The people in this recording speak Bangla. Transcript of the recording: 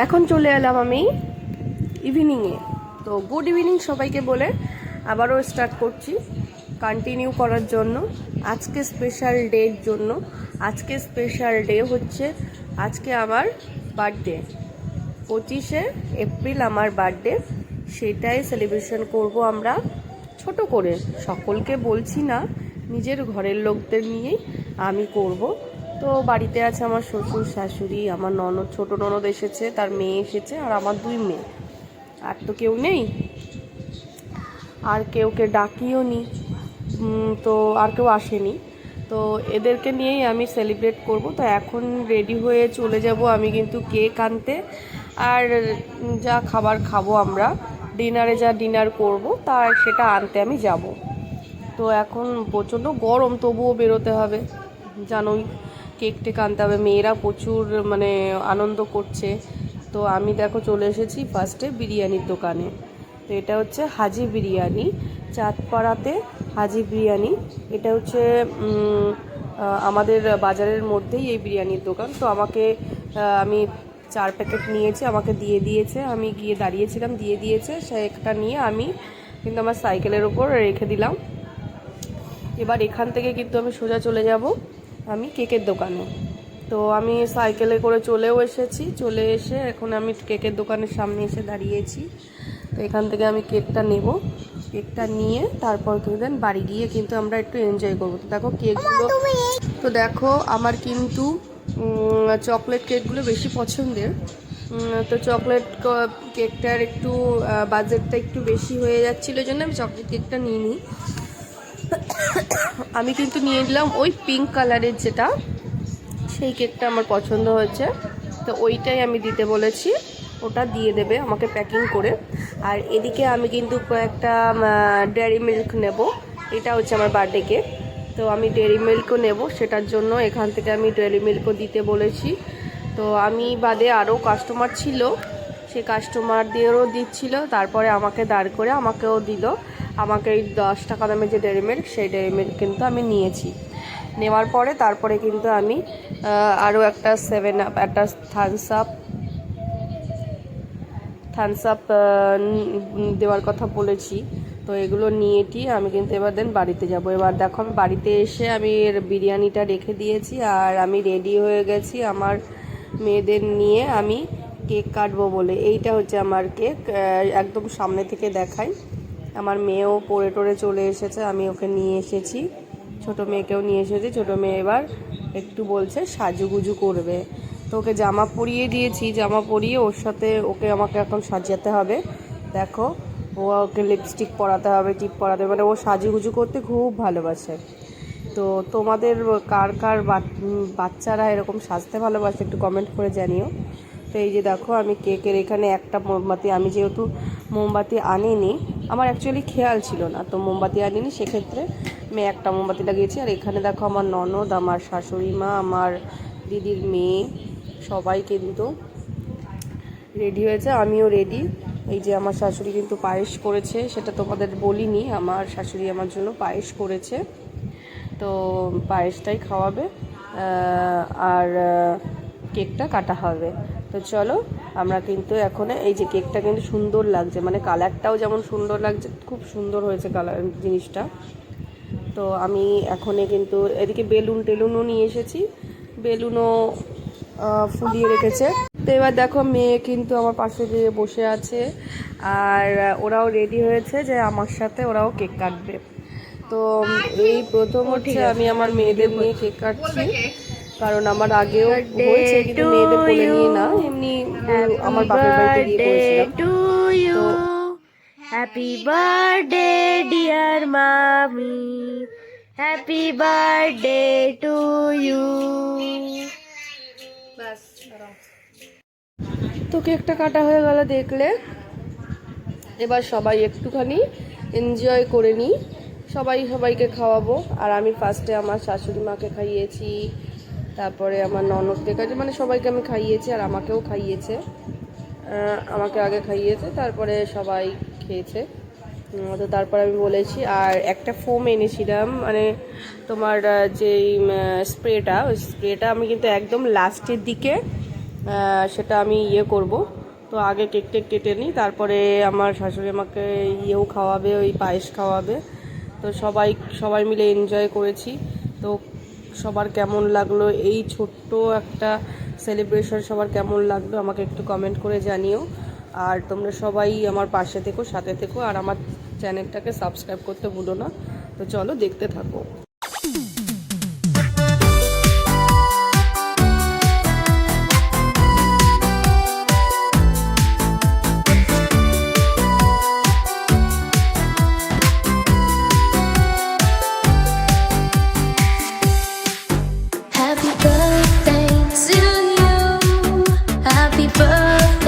এখন চলে এলাম আমি ইভিনিংয়ে। তো গুড ইভিনিং সবাইকে বলে আবারও স্টার্ট করছি কন্টিনিউ করার জন্য আজকে স্পেশাল ডের জন্য। আজকে স্পেশাল ডে হচ্ছে আজকে আমার বার্থডে, 25শে এপ্রিল আমার বার্থডে। সেটাই সেলিব্রেশন করব আমরা ছোট করে, সকলকে বলছি না, নিজের ঘরের লোকদের নিয়েই আমি করব। তো বাড়িতে আছে আমার শ্বশুর শাশুড়ি, আমার ননদ, ছোট ননদ এসেছে, তার মেয়ে এসেছে, আর আমার 2 মেয়ে। আর তো কেউ নেই, আর কেউকে ডাকিও নি, তো আর কেউ আসেনি। তো এদেরকে নিয়েই আমি সেলিব্রেট করব। তো এখন রেডি হয়ে চলে যাব আমি কিন্তু কেক আনতে, আর যা খাবার খাবো আমরা, ডিনারে যা ডিনার করব তা সেটা আনতে আমি যাব। তো এখন প্রচণ্ড গরম, তবুও বেরোতে হবে, জানোই কেক টেক আনতে হবে। মেয়েরা প্রচুর মানে আনন্দ করছে। তো আমি দেখো চলে এসেছি ফার্স্টে বিরিয়ানির দোকানে। তো এটা হচ্ছে হাজি বিরিয়ানি, চাঁদপাড়াতে হাজি বিরিয়ানি। এটা হচ্ছে আমাদের বাজারের মধ্যেই এই বিরিয়ানির দোকান। তো আমাকে আমি 4 প্যাকেট নিয়েছি, আমাকে দিয়ে দিয়েছে। আমি গিয়ে দাঁড়িয়েছিলাম, দিয়ে দিয়েছে। সে একটা নিয়ে আমি কিন্তু আমার সাইকেলের ওপর রেখে দিলাম। এবার এখান থেকে কিন্তু আমি সোজা চলে যাব আমি কেকের দোকানে। তো আমি সাইকেলে করে চলেও এসেছি, চলে এসে এখন আমি কেকের দোকানের সামনে এসে দাঁড়িয়েছি। তো এখান থেকে আমি কেকটা নেব, কেকটা নিয়ে তারপর কিন্তু বাড়ি গিয়ে কিন্তু আমরা একটু এনজয় করবো। তো দেখো কেকগুলো, তো দেখো আমার কিন্তু চকলেট কেকগুলো বেশি পছন্দের। তো চকলেট কেকটার একটু বাজেটটা একটু বেশি হয়ে যাচ্ছিলো, এই জন্য আমি চকলেট কেকটা নিইনি। আমি কিন্তু নিয়ে নিলাম ওই পিঙ্ক কালারের যেটা, সেই কেকটা আমার পছন্দ হয়েছে। তো ওইটাই আমি দিতে বলেছি, ওটা দিয়ে দেবে আমাকে প্যাকিং করে। আর এদিকে আমি কিন্তু কয়েকটা ডেয়ারি মিল্ক নেব, এটা হচ্ছে আমার বার্থডে কেক। তো আমি ডেয়ারি মিল্কও নেব, সেটার জন্য এখান থেকে আমি ডেয়ারি মিল্কও দিতে বলেছি। তো আমি বাদে আরও কাস্টমার ছিল, সে কাস্টমারদেরও দিচ্ছিল, তারপরে আমাকে দাঁড় করে আমাকেও দিল। আমাকে এই 10 টাকা দামে যে ডেয়ারি মিল্ক, সেই ডেয়ারি মিল্ক কিন্তু আমি নিয়েছি। নেওয়ার পরে তারপরে কিন্তু আমি আরও একটা 7 আপ, একটা থামস আপ দেওয়ার কথা বলেছি। তো এগুলো নিয়েটি আমি কিন্তু এবার বাড়িতে যাব। এবার দেখো আমি বাড়িতে এসে আমি বিরিয়ানিটা রেখে দিয়েছি, আর আমি রেডি হয়ে গেছি আমার মেয়েদের নিয়ে আমি কেক কাটবো বলে। এইটা হচ্ছে আমার কেক, একদম সামনে থেকে দেখাই। আমার মেয়েও পড়ে টরে চলে এসেছে, আমি ওকে নিয়ে এসেছি, ছোটো মেয়েকেও নিয়ে এসেছি। ছোটো মেয়ে এবার একটু বলছে সাজুগুজু করবে। তো ওকে জামা পরিয়ে দিয়েছি, জামা পরিয়ে ওর সাথে আমাকে এখন সাজাতে হবে। দেখো ওকে লিপস্টিক পরাতে হবে, টিপ পরাতে হবে, মানে ও সাজুগুজু করতে খুব ভালোবাসে। তো তোমাদের কার কার বাচ্চারা এরকম সাজতে ভালোবাসে একটু কমেন্ট করে জানিও। তো এই যে দেখো আমি কেকের এখানে একটা মোমবাতি, আমি যেহেতু মোমবাতি আনিনি, আমার অ্যাকচুয়ালি খেয়াল ছিল না, তো মোমবাতি আনিনি, সেক্ষেত্রে আমি একটা মোমবাতি লাগিয়েছি। আর এখানে দেখো আমার ননদ, আমার শাশুড়ি মা, আমার দিদির মেয়ে সবাই কিন্তু রেডি হয়েছে, আমিও রেডি। এই যে আমার শাশুড়ি কিন্তু পায়েস করেছে, সেটা তোমাদের বলিনি, আমার শাশুড়ি আমার জন্য পায়েস করেছে। তো পায়েসটাই খাওয়াবে, আর কেকটা কাটা হবে। তো চলো আমরা কিন্তু এখন, এই যে কেকটা কিন্তু সুন্দর লাগছে, মানে কালারটাও যেমন সুন্দর লাগছে, খুব সুন্দর হয়েছে কালার জিনিসটা। তো আমি এখনই কিন্তু এদিকে বেলুন টেলুনও নিয়ে এসেছি, বেলুনও ফুলিয়ে রেখেছে। তো এবার দেখো মেয়ে কিন্তু আমার পাশে গিয়ে বসে আছে, আর ওরাও রেডি হয়েছে যে আমার সাথে ওরাও কেক কাটবে। তো এই প্রথম হচ্ছে আমি আমার মেয়েদের নিয়ে কেক কাটছি, কারণ আমার আগেও হয়েছে, কিন্তু মেয়েদের কোলে নিয়ে না, এমনি আমার বাপের বাড়িতে গিয়ে করেছিলাম। তো হ্যাপি বার্থডে ডিয়ার মামি, হ্যাপি বার্থডে টু ইউ। তো কেকটা কাটা হয়ে গেল দেখলে। এবার সবাই একটুখানি এনজয় করে নিই, সবাইকে খাওয়াবো। আর আমি ফার্স্টে আমার শাশুড়ি মাকে খাইয়েছি, তারপরে আমার ননদকে খাইয়েছি, মানে সবাইকে আমি খাইয়েছি, আর আমাকেও খাইয়েছে। আমাকে আগে খাইয়েছে, তারপরে সবাই খেয়েছে। তো তারপরে আমি বলেছি, আর একটা ফোম এনেছিলাম, মানে তোমার যেই স্প্রেটা, ওই স্প্রেটা আমি কিন্তু একদম লাস্টের দিকে সেটা আমি করব। তো আগে কেক টেক কেটে নিই, তারপরে আমার শাশুড়ি আমাকে খাওয়াবে, ওই পায়েস খাওয়াবে। তো সবাই মিলে এনজয় করেছি। তো সবার কেমন লাগলো এই ছোট্ট একটা সেলিব্রেশন, সবার কেমন লাগলো আমাকে একটু কমেন্ট করে জানিও। আর তোমরা সবাই আমার পাশে থেকো, সাথে থেকো, আর আমার চ্যানেলটাকে সাবস্ক্রাইব করতে ভুলো না। তো চলো দেখতে থাকো। Happy birthday to you. Happy birthday.